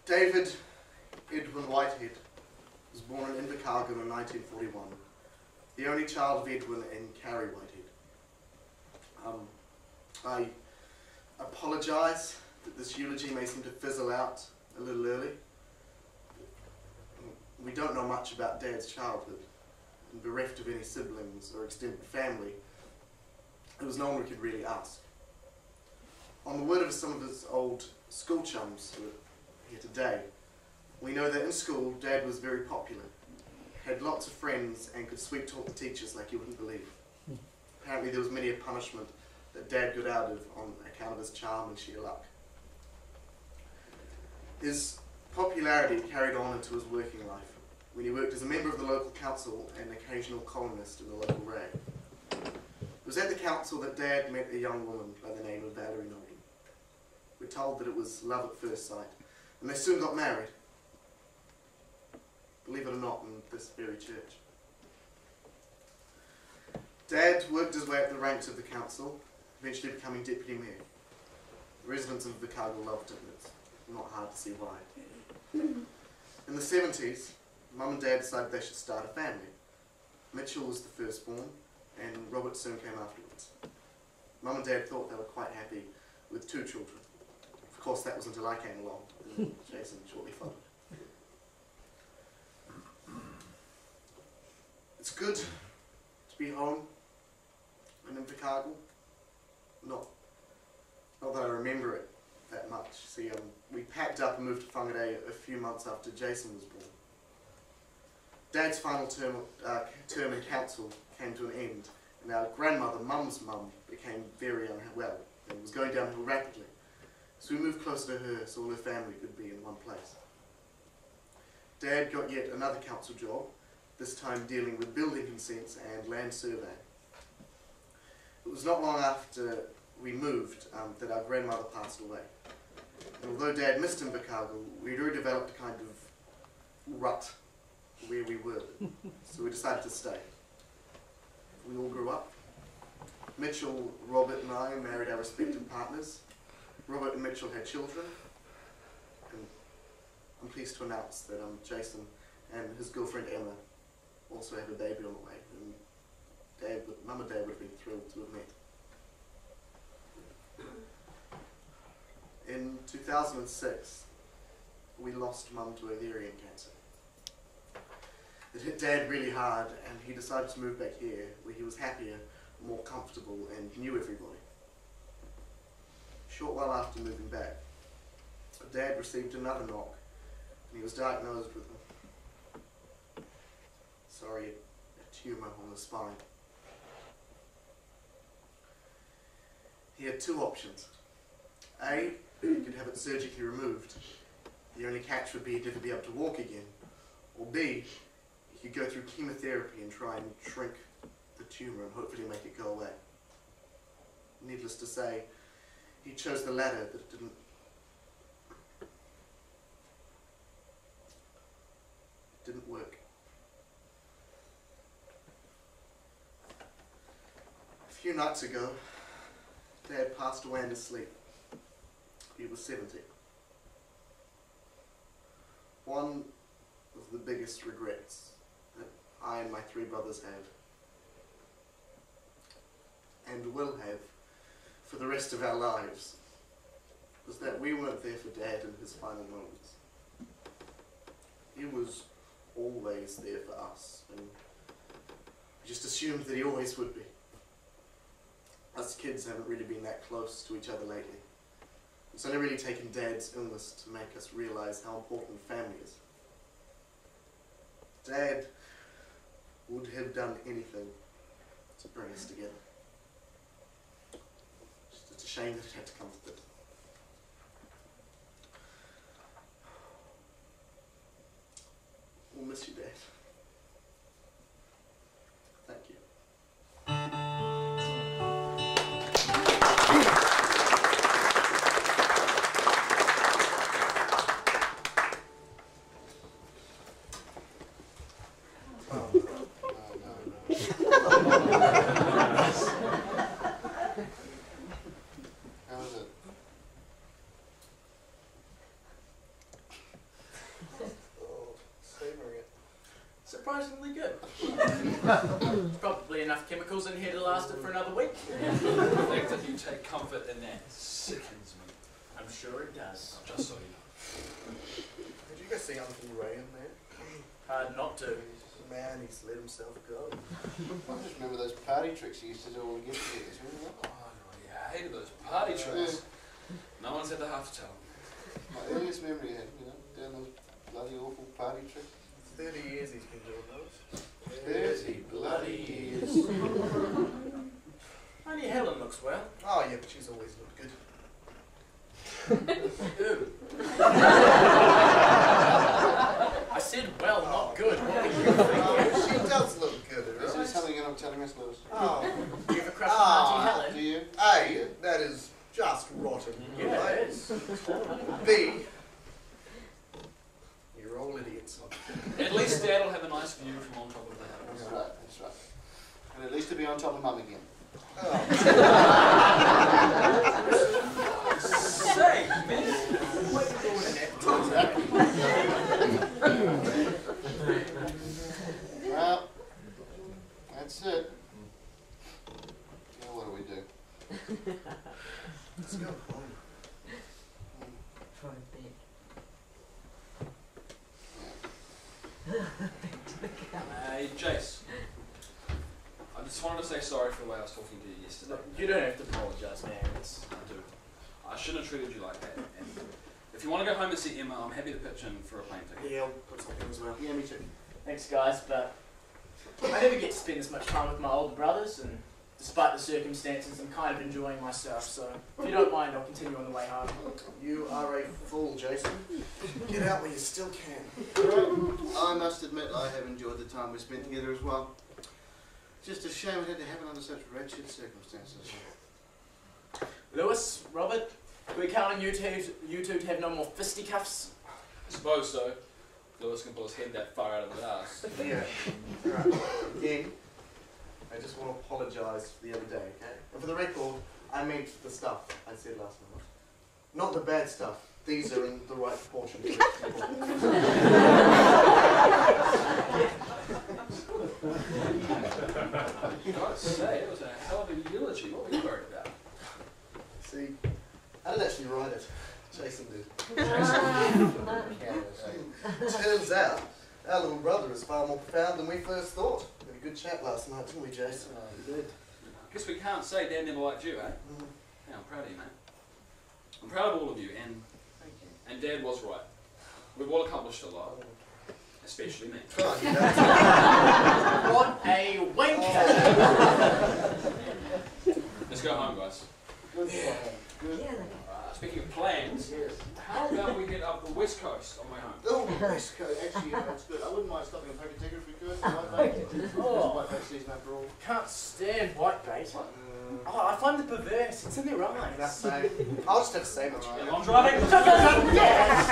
David Edwin Whitehead was born in Invercargill in 1941, the only child of Edwin and Carrie Whitehead. I apologise that this eulogy may seem to fizzle out a little early. We don't know much about Dad's childhood, and bereft of any siblings or extended family, there was no one we could really ask. On the word of some of his old school chums who are here today, we know that in school Dad was very popular, had lots of friends and could sweet talk the teachers like you wouldn't believe. Apparently there was many a punishment that Dad got out of on account of his charm and sheer luck. His popularity carried on into his working life, when he worked as a member of the local council and an occasional columnist in the local rag. It was at the council that Dad met a young woman by the name of Valerie Nolan. We're told that it was love at first sight, and they soon got married. Believe it or not, in this very church. Dad worked his way up the ranks of the council, eventually becoming deputy mayor. The residents of Invercargill loved him. It's not hard to see why. In the 70s, Mum and Dad decided they should start a family. Mitchell was the firstborn, and Robert soon came afterwards. Mum and Dad thought they were quite happy with 2 children. Of course, that was until I came along, and Jason shortly followed. It's good to be home in Invercargill. Not that I remember it that much. See, we packed up and moved to Whangarei a few months after Jason was born. Dad's final term in council came to an end, and our grandmother, Mum's mum, became very unwell and was going downhill rapidly. So we moved closer to her so all her family could be in one place. Dad got yet another council job, this time dealing with building consents and land survey. It was not long after we moved that our grandmother passed away. And although Dad missed Invercargill, we'd already developed a kind of rut where we were, so we decided to stay. We all grew up. Mitchell, Robert and I married our respective partners. Robert and Mitchell had children, and I'm pleased to announce that Jason and his girlfriend Emma also have a baby on the way, and Mum and Dad would have been thrilled to have met. In 2006, we lost Mum to ovarian cancer. It hit Dad really hard, and he decided to move back here, where he was happier, more comfortable, and knew everybody. A short while after moving back, Dad received another knock, and he was diagnosed with a tumour on the spine. He had 2 options. A, he could have it surgically removed. The only catch would be he'd never be able to walk again. Or B, he could go through chemotherapy and try and shrink the tumour and hopefully make it go away. Needless to say, he chose the latter, but it didn't work. A few nights ago, Dad passed away in his sleep. He was 70. One of the biggest regrets that I and my 3 brothers have, and will have for the rest of our lives, was that we weren't there for Dad in his final moments. He was always there for us, and we just assumed that he always would be. Us kids haven't really been that close to each other lately. It's only really taken Dad's illness to make us realise how important family is. Dad would have done anything to bring us together. It's a shame that it had to come to this. We'll miss you, Dad. Thank you. surprisingly good. Probably enough chemicals in here to last it for another week. The fact that you take comfort in that sickens me. I'm sure it does. Just so you know. Did you guys see Uncle Ray in there? Hard not to. Man, he's let himself go. I just remember those party tricks he used to do all get together. Remember that? Oh, I hated those party tricks. No one's had the heart to tell. My earliest memory I had, doing those bloody awful party tricks. 30 years he's been doing those. 30 bloody years. Only Helen looks well. Oh yeah, but she's always looked good. Who? I said well, not good. What were you thinking? Oh, she does look good, Is there right? something you're not telling us, Lewis? Oh, Do you have a crush on Auntie Do Helen? you? A, that is just rotten. Yeah, right? it is. B, you're all idiots. At least Dad will have a nice view from on top of the That's house. right, that's right. And at least to be on top of Mum again. Oh. Say, man. What are you doing in Well, that's it. Now what do we do? Let's go home. Hey, Jace. I just wanted to say sorry for the way I was talking to you yesterday. You don't have to apologise, man. It's... I do. I shouldn't have treated you like that. And if you want to go home and see Emma, I'm happy to pitch in for a plane ticket. Yeah, I'll put something as well. Yeah, me too. Thanks, guys, but I never get to spend as much time with my older brothers, and despite the circumstances, I'm kind of enjoying myself, so if you don't mind, I'll continue on the way home. You are a fool, Jason. Get out while you still can. I must admit I have enjoyed the time we spent together as well. Just a shame it had to happen under such wretched circumstances. Lewis, Robert, we count on you two to have no more fisticuffs. I suppose so. Lewis can pull his head that far out of his ass. Yeah. Right. Again, I just want to apologise for the other day, okay? And for the record, I meant the stuff I said last night. Not the bad stuff. These are in the right proportion. I'd say it was a hell of a eulogy. What were you worried about? See, I didn't actually write it. Jason did. Turns out, our little brother is far more profound than we first thought. We had a good chat last night, didn't we, Jason? We did. Guess we can't say Dad never liked you, eh? Yeah, I'm proud of you, mate. I'm proud of all of you, and Thank you. and Dad was right. We've all accomplished a lot, especially me. Oh, you What a wanker! Let's go home, guys. Good plan. Good. Speaking of plans, how about we get up the west coast on the way home? Oh, West Coast. Actually, yeah, that's good. I wouldn't mind stopping and take a ticket if we could. It's Oh, whiteback season after all. can't stand whitebait. Oh, I find it perverse. It's in their That's eyes. I'll just have to say much. I'm driving. Yes!